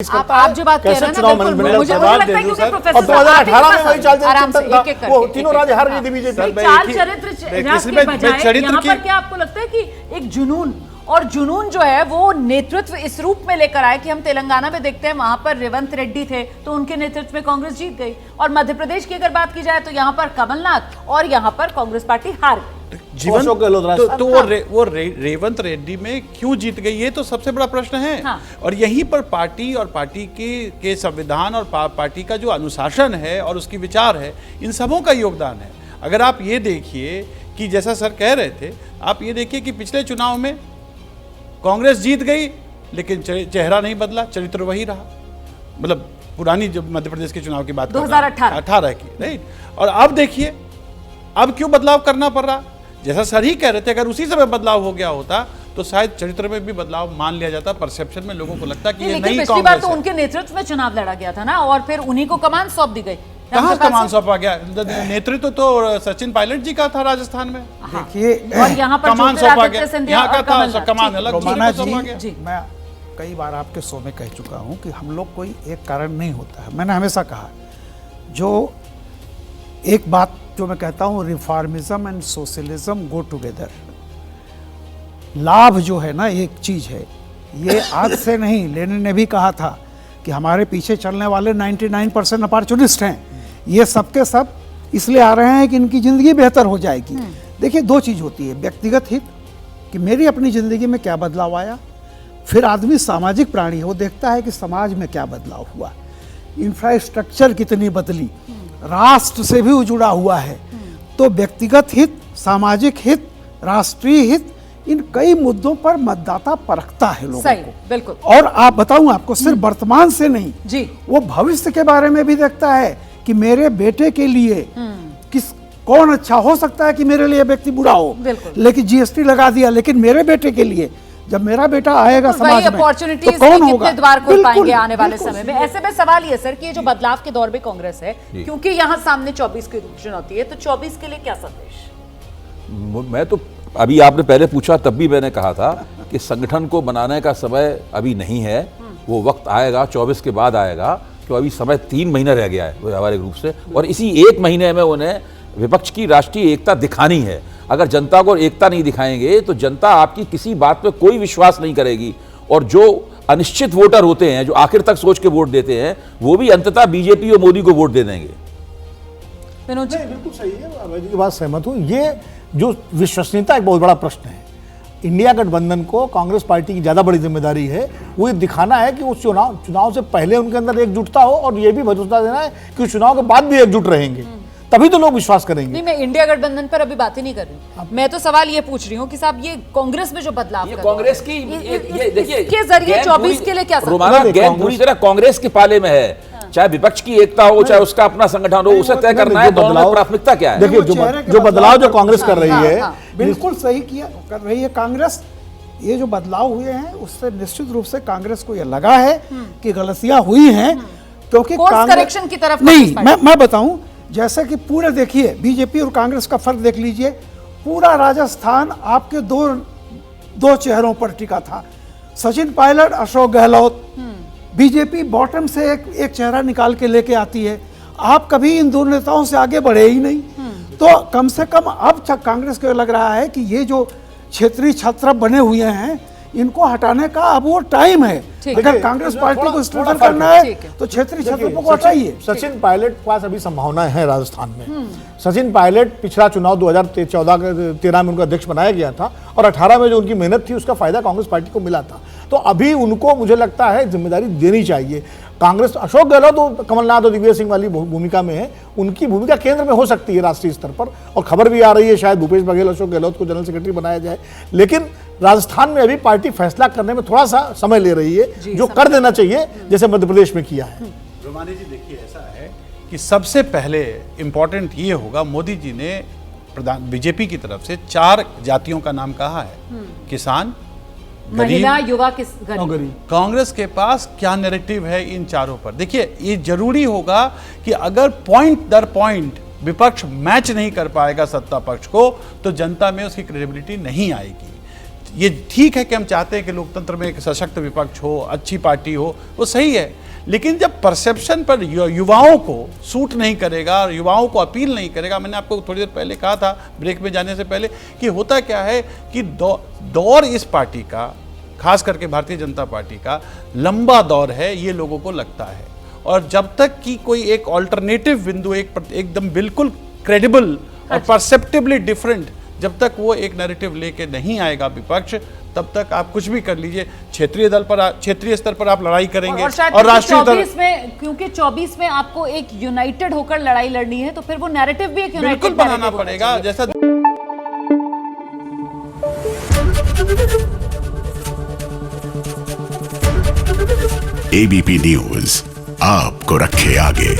आप जो बात कह रहे हैं ना, बिल्कुल मुझे लगता है क्योंकि प्रोफेसर 2018 में वही चाल चरित्र वो तीनों राज्य हार गई थी बीजेपी। चाल चरित्र के बजाय यहाँ पर क्या आपको लगता है कि एक जुनून और जुनून जो है वो नेतृत्व इस रूप में लेकर आए कि हम तेलंगाना में देखते हैं वहां पर रेवंत रेड्डी थे तो उनके नेतृत्व में कांग्रेस जीत गई, और मध्य प्रदेश की अगर बात की जाए तो यहाँ पर कमलनाथ और यहाँ पर कांग्रेस पार्टी हार गई। जीवन तो वो रेवंत रेड्डी में क्यों जीत गई, ये तो सबसे बड़ा प्रश्न है। हाँ। और यहीं पर पार्टी और पार्टी के संविधान और पार्टी का जो अनुशासन है और उसकी विचार है, इन सबों का योगदान है। अगर आप ये देखिए कि जैसा सर कह रहे थे, आप ये देखिए कि पिछले चुनाव में कांग्रेस जीत गई लेकिन चेहरा नहीं बदला, चरित्र वही रहा। मतलब पुरानी जब मध्य प्रदेश के चुनाव की बात 2018 की, राइट। और अब देखिए अब क्यों बदलाव करना पड़ रहा। जैसा सर ही कह रहे थे, अगर उसी समय बदलाव हो गया होता तो शायद चरित्र में भी बदलाव मान लिया जाता, परसेप्शन में लोगों को लगता कि ये नई पिछली बार तो उनके नेतृत्व में चुनाव लड़ा गया था ना, और फिर उन्हीं को कमान सौंप दी गई। कहाँ कमान सौंपा गया? नेतृत्व तो सचिन पायलट जी का था राजस्थान में। देखिए और यहाँ पर कमान सौंपा गया, यहाँ का था कमान अलग सौंपा गया। मैं कई बार आपके शो में कह चुका हूँ कि हम लोग कोई एक कारण नहीं होता है। मैंने हमेशा कहा, जो एक बात जो मैं कहता हूँ, रिफॉर्मिज्म एंड सोशलिज्म गो टुगेदर। लाभ जो है ना एक चीज है, ये आज से नहीं, लेनिन ने भी कहा था कि हमारे पीछे चलने वाले 99% अपॉर्चुनिस्ट हैं, ये सबके सब इसलिए आ रहे हैं कि इनकी जिंदगी बेहतर हो जाएगी। देखिए दो चीज होती है, व्यक्तिगत हित कि मेरी अपनी जिंदगी में क्या बदलाव आया, फिर आदमी सामाजिक प्राणी है, वो देखता है कि समाज में क्या बदलाव हुआ, इंफ्रास्ट्रक्चर कितनी बदली, राष्ट्र से भी जुड़ा हुआ है। तो व्यक्तिगत हित, सामाजिक हित, राष्ट्रीय हित, इन कई मुद्दों पर मतदाता परखता है लोगों को। बिल्कुल। और आप बताऊं आपको, सिर्फ वर्तमान से नहीं जी, वो भविष्य के बारे में भी देखता है कि मेरे बेटे के लिए कौन अच्छा हो सकता है कि मेरे लिए व्यक्ति बुरा हो, लेकिन जीएसटी लगा दिया, लेकिन मेरे बेटे के लिए जब मेरा बेटा आएगा समाज में तो कौन होगा, द्वार खोल पाएंगे आने वाले समय में। ऐसे में सवाल ये सर कि ये जो बदलाव के दौर में कांग्रेस है, क्योंकि यहाँ सामने 24 की चुनौती है, तो 24 के लिए क्या संदेश? मैं तो अभी आपने पहले पूछा तब भी मैंने कहा था कि संगठन को बनाने का समय अभी नहीं है, वो वक्त आएगा 24 के बाद आएगा, क्यों अभी समय 3 महीना रह गया है व्यावहारिक रूप से, और इसी 1 महीने में उन्हें विपक्ष की राष्ट्रीय एकता दिखानी है। अगर जनता को एकता नहीं दिखाएंगे तो जनता आपकी किसी बात पे कोई विश्वास नहीं करेगी, और जो अनिश्चित वोटर होते हैं, जो आखिर तक सोच के वोट देते हैं, वो भी अंततः बीजेपी और मोदी को वोट दे देंगे। बिल्कुल सही है, मैं की बात सहमत हूँ। ये जो विश्वसनीयता एक बहुत बड़ा प्रश्न है। इंडिया गठबंधन को, कांग्रेस पार्टी की ज्यादा बड़ी जिम्मेदारी है, वो ये दिखाना है कि उस चुनाव से पहले उनके अंदर एकजुटता हो, और ये भी भरोसा देना है कि चुनाव के बाद भी एकजुट रहेंगे, तभी तो लोग विश्वास करेंगे। नहीं, मैं इंडिया गठबंधन पर अभी बात ही नहीं कर रही, मैं तो सवाल ये पूछ रही हूँ कि साहब ये कांग्रेस में जो बदलाव कांग्रेस की देखिए के जरिए 24 के लिए क्या गेंद पूरी तरह कांग्रेस के पाले में है, चाहे विपक्ष की एकता हो, चाहे उसका अपना संगठन हो, उसे तय करना है दोनों में प्राथमिकता क्या है। देखिए जो बदलाव जो कांग्रेस कर रही है, बिल्कुल सही कर रही है कांग्रेस। ये जो बदलाव हुए हैं उससे निश्चित रूप से कांग्रेस को ये लगा है कि गलतियां हुई हैं, क्योंकि करेक्शन की तरफ नहीं, मैं बताऊं, जैसे कि पूरे देखिए बीजेपी और कांग्रेस का फर्क देख लीजिए, पूरा राजस्थान आपके दो चेहरों पर टिका था, सचिन पायलट, अशोक गहलोत। बीजेपी बॉटम से एक चेहरा निकाल के लेके आती है, आप कभी इन दोनों नेताओं से आगे बढ़े ही नहीं। तो कम से कम अब कांग्रेस को लग रहा है कि ये जो क्षेत्रीय छात्र बने हुए हैं, इनको हटाने का अब वो टाइम है। अगर कांग्रेस पार्टी को स्ट्रेंथन करना है तो क्षेत्रीय छात्रों को हटाइए। सचिन पायलट के पास अभी संभावनाएं है राजस्थान में। सचिन पायलट पिछला चुनाव 2013 में उनका अध्यक्ष बनाया गया था, और 18 में जो उनकी मेहनत थी उसका फायदा कांग्रेस पार्टी को मिला था। तो अभी उनको मुझे लगता है जिम्मेदारी देनी चाहिए। कांग्रेस, अशोक गहलोत तो कमलनाथ और दिग्विजय सिंह वाली भूमिका में है, उनकी भूमिका केंद्र में हो सकती है राष्ट्रीय स्तर पर, और खबर भी आ रही है शायद भूपेश बघेल अशोक गहलोत को जनरल सेक्रेटरी बनाया जाए। लेकिन राजस्थान में अभी पार्टी फैसला करने में थोड़ा सा समय ले रही है, जो कर देना चाहिए जैसे मध्य प्रदेश में किया है। रोमानी जी देखिए, ऐसा है कि सबसे पहले इंपॉर्टेंट ये होगा, मोदी जी ने बीजेपी की तरफ से 4 जातियों का नाम कहा है, किसान, महिला, युवा, गरीब। कांग्रेस के पास क्या नैरेटिव है इन चारों पर? देखिए ये जरूरी होगा कि अगर पॉइंट दर पॉइंट विपक्ष मैच नहीं कर पाएगा सत्ता पक्ष को, तो जनता में उसकी क्रेडिबिलिटी नहीं आएगी। ये ठीक है कि हम चाहते हैं कि लोकतंत्र में एक सशक्त विपक्ष हो, अच्छी पार्टी हो, वो सही है, लेकिन जब परसेप्शन पर युवाओं को सूट नहीं करेगा और युवाओं को अपील नहीं करेगा, मैंने आपको थोड़ी देर पहले कहा था ब्रेक में जाने से पहले कि होता क्या है कि दौर इस पार्टी का, खास करके भारतीय जनता पार्टी का लंबा दौर है, ये लोगों को लगता है। और जब तक कि कोई एक ऑल्टरनेटिव बिंदु, एकदम बिल्कुल क्रेडिबल और परसेप्टिबली डिफरेंट, जब तक वो एक नैरेटिव लेके नहीं आएगा विपक्ष, तब तक आप कुछ भी कर लीजिए, क्षेत्रीय स्तर पर आप लड़ाई करेंगे और राष्ट्रीय स्तर में, क्योंकि 24 में आपको एक यूनाइटेड होकर लड़ाई लड़नी है, तो फिर वो नैरेटिव भी एक यूनाइटेड बिल्कुल बनाना पड़ेगा। जैसा एबीपी न्यूज आपको रखे आगे।